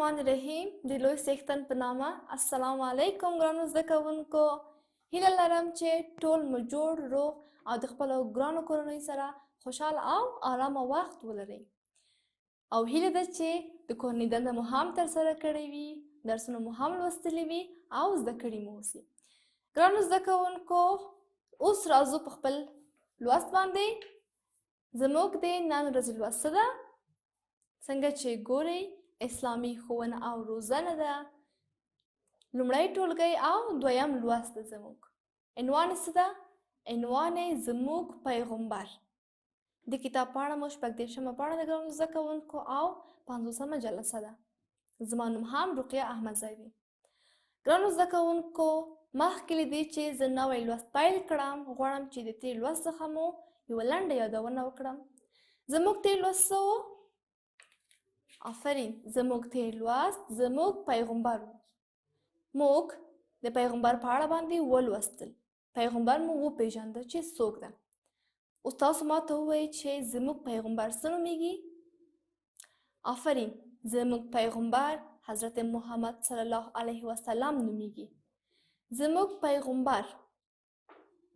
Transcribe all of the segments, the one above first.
الرحمن الرحیم د لوی څښتن په نامه السلام علیکم ګرانو زده کوونکو. هیله لرم چې ټول مو جوړ روغ او د خپلو ګرانو کورنیو سره خوشحاله او آرامه وخت ولرئ. او هیله ده چې د کورنۍ دنده مو هم ترسره کړې وي، درسونه مو هم لوستلي وي او زده کړي مو اوسي. ګرانو زده کوونکو، اوس راځو په خپل لوست باندې. زموږ د نن ورځې لوست څه ده؟ څنګه چې ګورئ اسلامي ښوونه او روزنه ده. لومړی ټولګی او دویم لوست ده زموږ. عنوان یې څه ده؟ عنوان یې زموږ پیغمبر. د کتاب پاڼه مو 46مه پاڼه ده ګرانو زده کوونکو او 50مه جلسه ده. زما نوم هم رقیه احمدزی دی. ګرانو زده کوونکو، مخکې له دې چې زه نوی لوست پیل کړم، غواړم چې د تېر لوست څخه مو یوه لنډه یادونه وکړم. زموږ تېر لوست څه و؟ آفرین، زموږ تېر لوست زموږ پیغمبر و. موږ د پیغمبر په اړه باندې ولوستل. پیغمبر مو وپېژانده چې څوک ده. اوس تاسو ماته ووایئ چې زموږ پیغمبر څه نومیږي؟ آفرین، زموږ پیغمبر حضرت محمد صلی الله علیه وسلم نومیږي. زموږ پیغمبر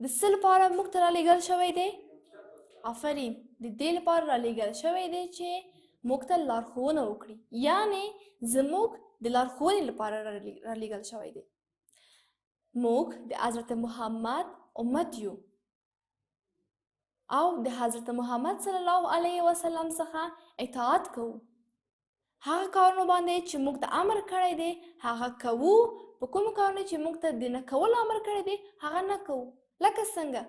د څه لپاره موږ ته رالیږل شوی دی؟ آفرین، د دې لپاره رالیږل شوی دی چې موږ ته لارښوونه وکړي، یعنې زموږ د لارښوونې لپاره رالیږل شوی دی. موږ د حضرت محمد امت یو او د حضرت محمد صلی الله علیه وسلم څخه اطاعت کوو. هغه کارونو باندې چې موږ ته امر کړی دی هغه کوو. په کومو کارونو چې موږ ته د نه کولو امر کړی دی هغه نه کوو. لکه څنګه؟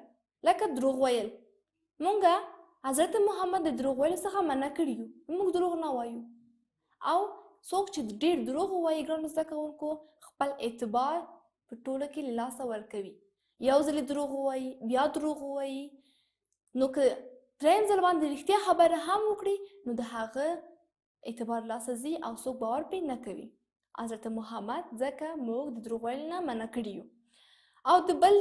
لکه دروغ ویل. موږ حضرت محمد د دروغ ویلو څخه منع کړي یو. موږ دروغ نه وایو. او څوک چې ډېر دروغ ووایي ګرانو زده کوونکو، خپل اعتبار په ټوله کې له لاسه ورکوي. یو ځل دروغ ووایي، بیا دروغ ووایي، نو که دریم ځل باندې رښتیا خبره هم وکړي نو د هغه اعتبار لاسه ځي او څوک باور پرې نه کوي. حضرت محمد ځکه موږ د دروغ ویلو نه منع کړي یو. او د بل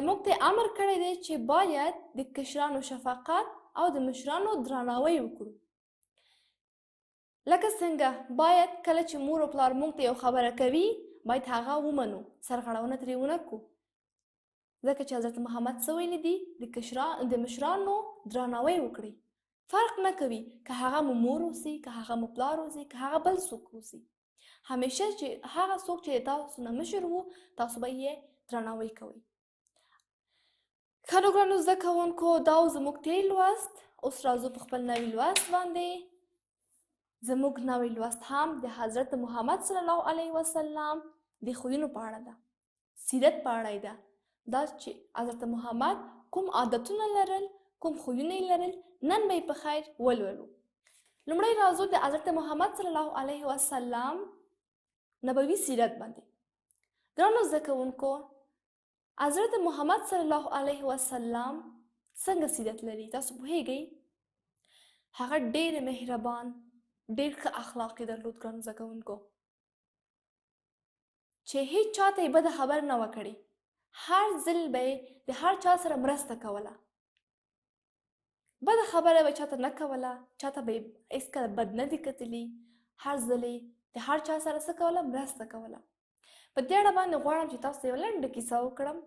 موږ ته امر کړی دی چې باید د کشرانو شفقت او د مشرانو درناوی وکړو. لکه څنګه؟ باید کله چې مور او پلار موږ ته یو خبره کوي باید هغه ومنو، سرغړونه ترې ونه کړو. ځکه چې حضرت محمد څه ویلي دي؟ د مشرانو درناوی وکړئ. فرق نه کوي که هغه مو مور اوسي، که هغه مو پلار اوسي، که هغه بل څوک اوسي. همیشه چې هغه څوک چې تاسو نه مشر وو تاسو به یې درناوی کوئ. ښه نو ګرانو زده کوونکو، دا و زموږ تېر لوست. اوس راځو په خپل نوي لوست باندې. زموږ نوی لوست هم د حضرت محمد صلی الله علیه وسلم د خویونو په اړه ده، سیرت په اړه ده. دا چې حضرت محمد کوم عادتونه لرل، کوم خویونه یې لرل، نن به یې په خیر ولولو. لومړی راځو د حضرت محمد صلی الله علیه وسلم نبوي سیرت باندې. ګرانو زده کوونکو، حضرت محمد صلی الله علیه وسلم څنګه سیرت لري تاسو پوهیږئ؟ هغه ډېر مهربان، ډېر ښه اخلاق یې درلود ګرانو زده کوونکو، چې هیڅ چاته یې بده خبر نه وه کړې. هر ځل به یې د هر چا سره مرسته کوله. بده خبره به چاته نه کوله، چاته به یې هېڅکله بد نه دي کتلي. هر ځل یې د هر چا سره څه کوله؟ مرسته کوله. په دې اړه باندې غواړم چې تاسو یوه لنډه کیسه وکړم،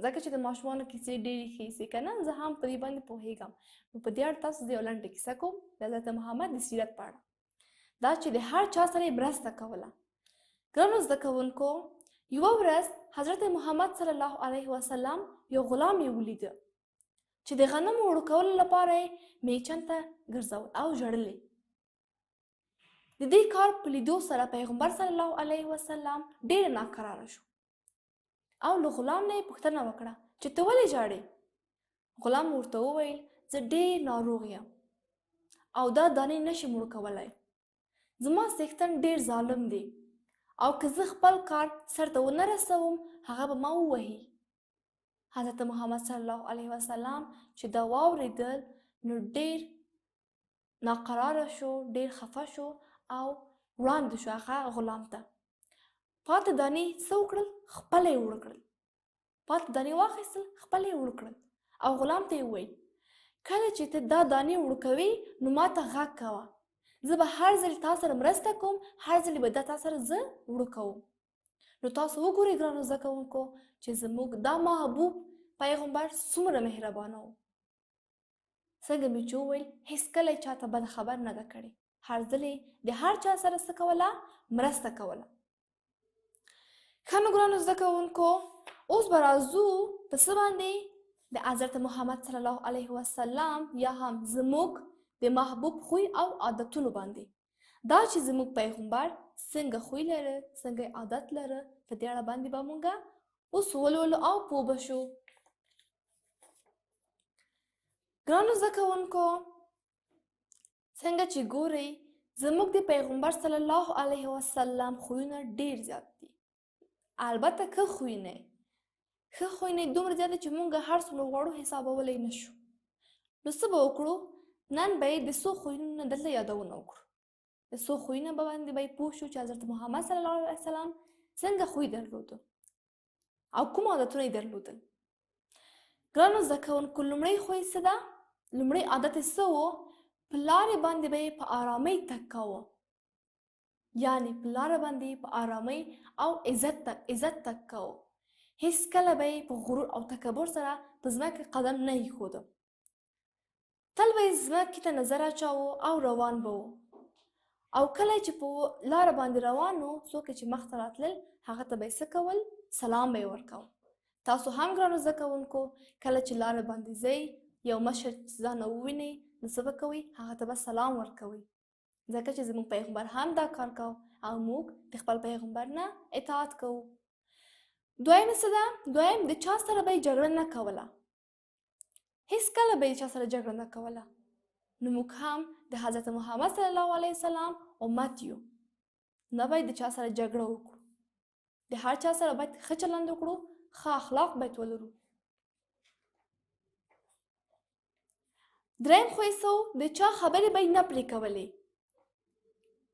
ځکه چې د ماشومانو کیسې ډېرې ښې دي که نه، زه هم په دې باندې پوهېږم. نو په دې اړه تاسو زه یوه لنډه کیسه کوم د حضرت محمد د سیرت په اړه، دا چې د هر چا سره یې مرسته کوله. ګرانو زده کوونکو، یوه ورځ حضرت محمد صلی الله علیه وسلم یو غلام یې ولیده چې د غنمو اوړه کولو لپاره یې میچن ته ګرځول او ژړل. د دې کار په لیدو سره پیغمبر صلی الله علیه وسلم ډېر ناقراره شو او له غلام نه یې پوښتنه وکړه چې ته ولې ژاړې؟ غلام ورته وویل زه ډېر ناروغ یم او دا دانې نشم مړ کولی. زما څښتن ډېر ظالم دی او که زه خپل کار سرته ونه رسوم هغه به ما ووهي. حضرت محمد صلی الله علیه وسلم چې دا واورېدل نو ډېر ناقراره شو، ډېر خفه شو او وړاندې شو هغه غلام ته. پاتې دانې څه وکړل؟ خپله یې وړه کړل. پاتې دانې واخیستل، خپله یې وړه کړل او غلام ته یې وویل کله چې ته دا دانې وړه کوې نو ما ته غږ کوه، زه به هر ځل تا سره مرسته کوم، هر ځل به دا تا سره زه وړو کوم. نو تاسو وګورئ ګرانو زده کوونکو چې زموږ دا محبوب پیغمبر څومره مهربانه و. څنګه مې چې وویل هېڅکله یې چاته بد خبر نه ده کړې، هر ځل یې د هر چا سره څه کوله؟ مرسته کوله. ښه نو ګرانو زده کوونکو اوس به راځو په څه باندې؟ د حضرت محمد صلی الله علیه وسلم یا هم زموږ د محبوب خوی او عادتونو باندې. دا چې زموږ پیغمبر څنګه خوی لره، څنګه عادت لره، په دې اړه باندې به مونږ اوس ولولو او پوه به شو. ګرانو زده کوونکو څنګه چې ګورئ زموږ د پیغمبر صلی الله علیه وسلم خویونه ډیر زیات دي. البته ښه خویونه دومره زیات دي چې مونږ هر څومره غواړو حسابولی نه شو. نو څه به وکړو؟ نن به یې د څو خویونو دلته یادونه وکړو. د څو خویونه به باندې به یې پوه شو چې حضرت محمد صلی الله علیه وسلم څنګه خوی درلوده او کوم عادتونه یې درلودل. ګرانو زده کوونکو لومړی خوی څه ده؟ لومړی عادت یې څه و؟ په لارې باندې به یې په آرامۍ تګ کاوه، یعنې په لاره باندې په آرامۍ او عزت تګ کاوه. هېڅکله به یې په غرور او تکبر سره په ځمکه قدم نه ایښوده. تل به یې ځمکې ته نظر اچاوه او روان به و. او کله چې په لاره باندې روان و څوک چې مخته راتلل هغه ته به یې څه کول؟ سلام به یې ورکاوه. تاسو هم ګرانو زده کوونکو کله چې لاره باندې ځئ یو مشر ځانه ووینئ نو څه به کوئ؟ هغه ته به سلام ورکوئ، ځکه چې زموږ پیغمبر هم دا کار کوو او موږ د خپل پیغمبر نه اطاعت کوو. دویم څه ده؟ دویم د چا سره به یې جګړه نه کوله، هېڅکله به یې چا سره جګړه نه کوله. نو موږ هم د حضرت محمد صلی الله علیه وسلم امت یو، نه باید د چا سره جګړه وکړو، د هر چا سره باید ښه چلند وکړو، ښه اخلاق باید ولرو. دریم خوی څه و؟ د چا خبرې به یې نه پرې کولې،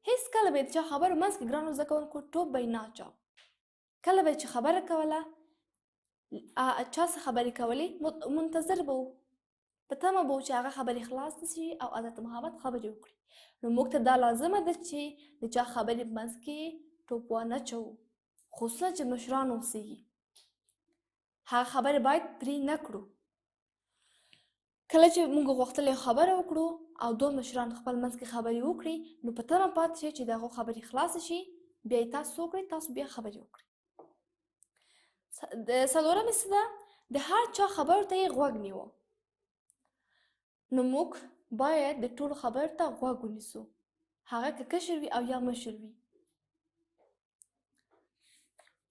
هېڅکله به یې د چا خبرو منځ کې ګرانو زده کوونکو ټوپ به یې نه اچاو. کله به یې چې خبره کوله چا څه خبرې کولې منتظر به و، په تمه به و چې هغه خبرې خلاصې شي او حضرت محمد خبرې وکړي. نو موږ ته دا لازمه ده چې د چا خبرې منځ کې ټوپ وانه اچوو، خصوصا چې مشران اوسېږي هغه خبرې باید پرې نه کړو. کله چې موږ غوښتل یو خبره وکړو او دوه مشران خپل منځ کې خبرې وکړي نو په تمه پاتې شئ چې د هغو خبرې خلاصې شي، بیا یې تاسو وکړئ، تاسو بیا خبرې وکړئ. د څلورمې څه ده؟ د هر چا خبرو ته یې غوږ نیوه. نو موږ باید د ټولو خبرو ته غوږ ونیسو، هغه که کشر وي او یا مشر وي.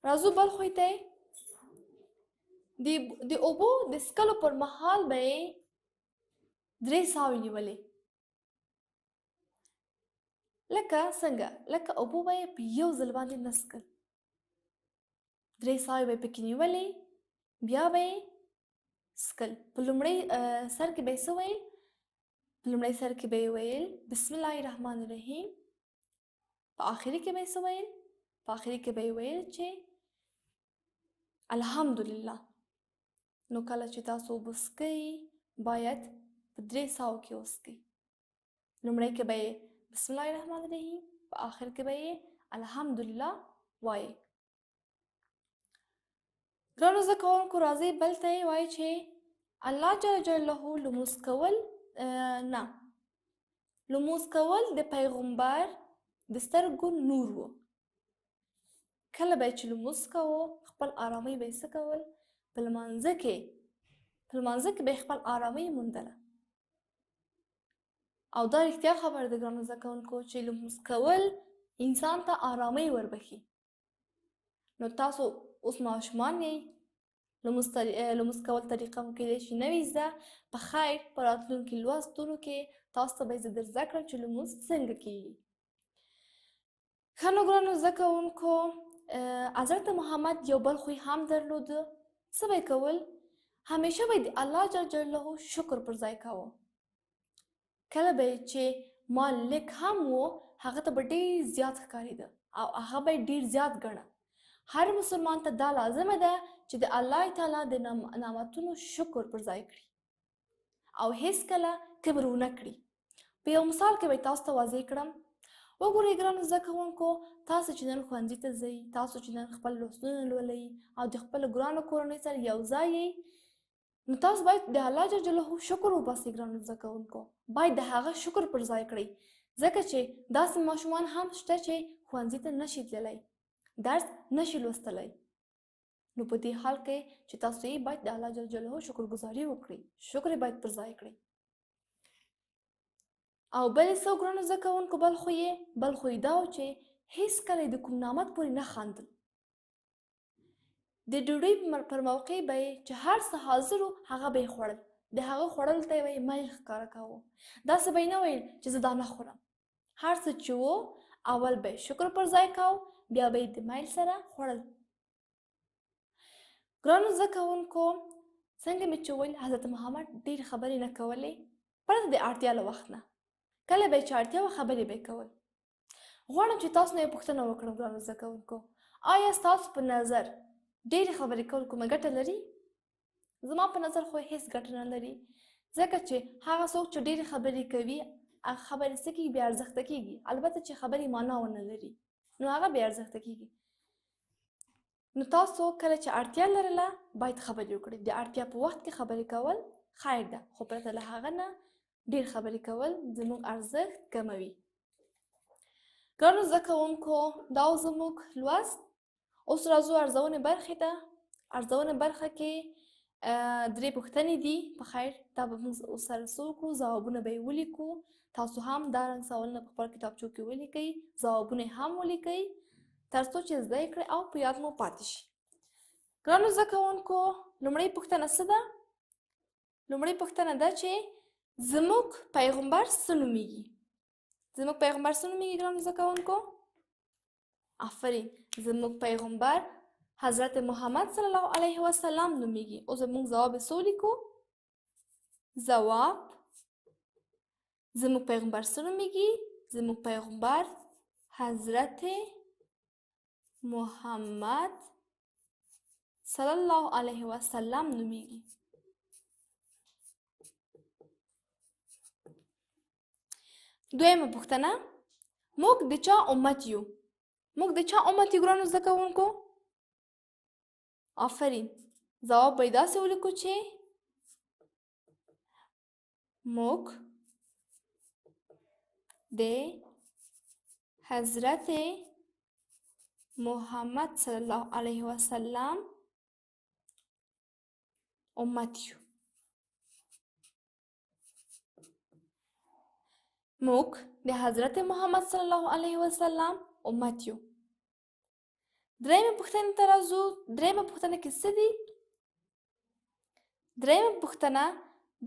راځو بل خوی ته د اوبو د څښلو پر مهال به یې 3 ساوې نیولې. لکه څنګه؟ لکه اوبو به یې په یو ځل باندې نه څښل، 3 ساوې به یې پکې نیولې، بیا به یې څښل. په لومړي سر کې به یې څه ویل؟ په لومړي سر کې به یې ویل بسم الله الرحمن الرحیم، په آخري کې به یې څه ویل؟ په آخري کې به یې ویل چې الحمدلله. نو کله چې تاسو اوبه څښئ باید په 3 ساوو کې وڅښئ. لومړی کې به یې بسم الله الرحمن الرحیم، په آخر کې به یې الحمدلله وایي. ګرانو زده کوونکو راځئ بل ته یې وایي چې الله جل جلاله لمونځ کول نه، لمونځ کول د پیغمبر د سترګو نور و. کله به چې لمونځ کوو خپل آرامۍ به یې څه کول؟ په لمانځه کې به یې خپل آرامۍ موندله. او دا رښتیا خبره ده ګرانو زده کوونکو چې لمونځ کول انسان ته آرامۍ وربخي. نو تاسو اوس ماشومان یئ، لمونځ کول طریقه مو کیدای شي نه وي زده، په خیر په راتلونکي لوستونو کې تاسو ته به یې زه در زده کړم چې لمونځ څنګه کیږي. ښه نو ګرانو زده کوونکو حضرت محمد یو بل خوی هم درلوده. څه به یې کول؟ همیشه به یې د الله جل جلاله شکر پر ځای کاوه. کله به یې چې مال لږ هم و هغه ته به ډېر زیات ښکارېده او هغه به یې ډېر زیات ګڼه. هر مسلمان ته دا لازمه ده چې د الله تعالی د نعمتونو شکر پر ځای کړي او هیڅکله کبر ونه کړي. په یو مثال کې به تاسو ته واضح کړم. وګورئ ګرانو زده کوونکو، تاسو چې نن ښوونځي ته ځئ، تاسو چې نن خپل لوستونه لولئ او د خپلو ګرانو کورنۍ سره یو ځای یئ، نو تاسو باید د الله جل جلاله شکر وباسئ. ګرانو زده کوونکو، باید د هغه شکر پر ځای کړئ، ځکه چې داسې ماشومان هم شته چې ښوونځي ته نشي تللی، درس نشي لوستلی. نو په دې حال کې چې تاسو یې باید د الله جل جلاله شکرګزاري وکړئ، شکر یې باید پر ځای کړئ. او بل څه ګرانو زده کوونکو، بل خو یې دا و چې هیڅکله د کوم نعمت پورې نه خندل. د ډوډۍ پر موقع به یې چې هر څه حاضر و هغه به یې خوړل، د هغه خوړلو ته به یې میل ښکاره کاوه. داسې به یې نه ویل چې زه دا نه خورم. هر څه چې و اول به یې شکر پر ځای کاوه، بیا به یې د میل سره خوړل. ګرانو زده کوونکو، څنګه مې چې وویل حضرت محمد ډېرې خبرې نه کولې پرته د اړتیا له وخت نه. کله به یې چې اړتیا وه خبرې به یې کول. غواړم چې تاسو نه یې پوښتنه وکړم ګرانو زده کوونکو، آیا ستاسو په نظر ډېرې خبرې کول کومه ګټه لري؟ زما په نظر خو هیڅ ګټه نه لري، ځکه چې هغه څوک چې ډېرې خبرې کوي هغه خبرې څه کېږي؟ بې ارزښته کېږي. البته چې خبرې معنا ونه لري نو هغه بې ارزښته کېږي. نو تاسو کله چې اړتیا لرله باید خبرې وکړئ. د اړتیا په وخت کې خبرې کول خیر ده، خو پرته له هغه نه ډېر خبرې کول زموږ ارزښت کموي. ګرانو زده کوونکو، دا زموږ لوست. اوس راځو ارزونې برخې ته. ارزونې برخه کې 3 پوښتنې دي. په خیر دا به موږ سره څه وکړو؟ ځوابونه به یې ولیکو. تاسو هم دا رنګ سوالونه په خپل کتابچو کې ولیکئ، ځوابونه یې هم ولیکئ، تر څو چې زده یې کړئ او په یاد مو پاتې شي. ګرانو زده کوونکو، لومړۍ پوښتنه څه ده؟ لومړۍ پوښتنه ده چې زموږ پیغمبر څه نومیږي؟ زموږ پیغمبر څه نومیږي ګرانو زده کوونکو؟ آفرین، زموږ پیغمبر حضرت محمد صلی الله علیه وسلم نومیږي. اوس زموږ ځواب یې څه ولیکو؟ ځواب زموږ پیغمبر څه نومیږي؟ زموږ پیغمبر حضرت محمد صلی الله علیه وسلم نومیږي. دویمه پوښتنه، موږ د چا امت یو؟ موږ د چا امت یو ګرانو زده کوونکو؟ آفرین، ځواب به یې داسې ولیکو چې موږ د حضرت محمد صلی الله علیه وسلم امت یو. موږ د حضرت محمد صلی الله علیه وسلم امت یو. درېیمه پوښتنې ته راځو. درېیمه پوښتنه کې څه دي؟ درېیمه پوښتنه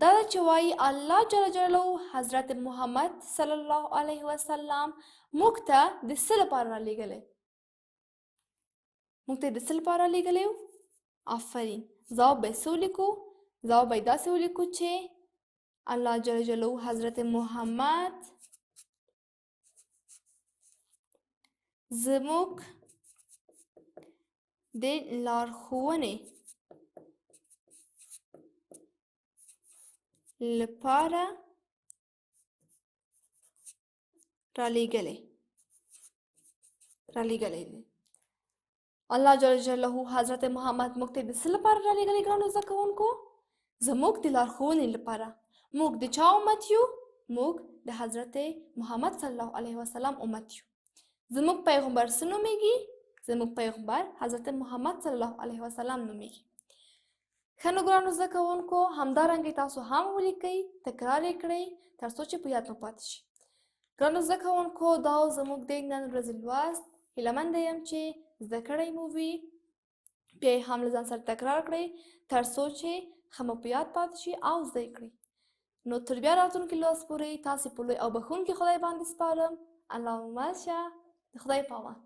دا ده چې وایي الله جل جلاله حضرت محمد صلی الله علیه وسلم موږ ته د څه لپاره رالیږلی؟ موږ ته د څه لپاره رالیږلی و؟ آفرین، ځواب به یې څه ولیکو؟ ځواب به یې داسې ولیکو چې الله جل جلاله حضرت محمد زموږ د لارښوونې لپاره رالیږلی دی. الله جل جلاله حضرت محمد موږ ته د څه لپاره رالیږلی ګرانو زده کوونکو؟ زموږ د لارښوونې لپاره. موږ د چا امت یو؟ موږ د حضرت محمد صلی الله علیه وسلم امت یو. زموږ پیغمبر څه نومیږي؟ زموږ پیغمبر حضرت محمد صلی الله علیه وسلم نومیږي. ښه نو ګرانو زده کوونکو، همدارنګه تاسو هم ولیکئ، تکرار یې کړئ تر څو چې په یاد مو پاتې شي. ګرانو زده کوونکو، دا زموږ د نن ورځې لوست. هیله منده یم چې زده کړی مو وي. بیا یې هم له ځان سره تکرار کړئ تر څو چې ښه مو په یاد پاتې شي او زده یې کړئ. نو تر بیا راتلونکي لوست پورې تاسې په لوی او بښونکي خدای باندې سپارم. اللهم شه. د خدای په امان.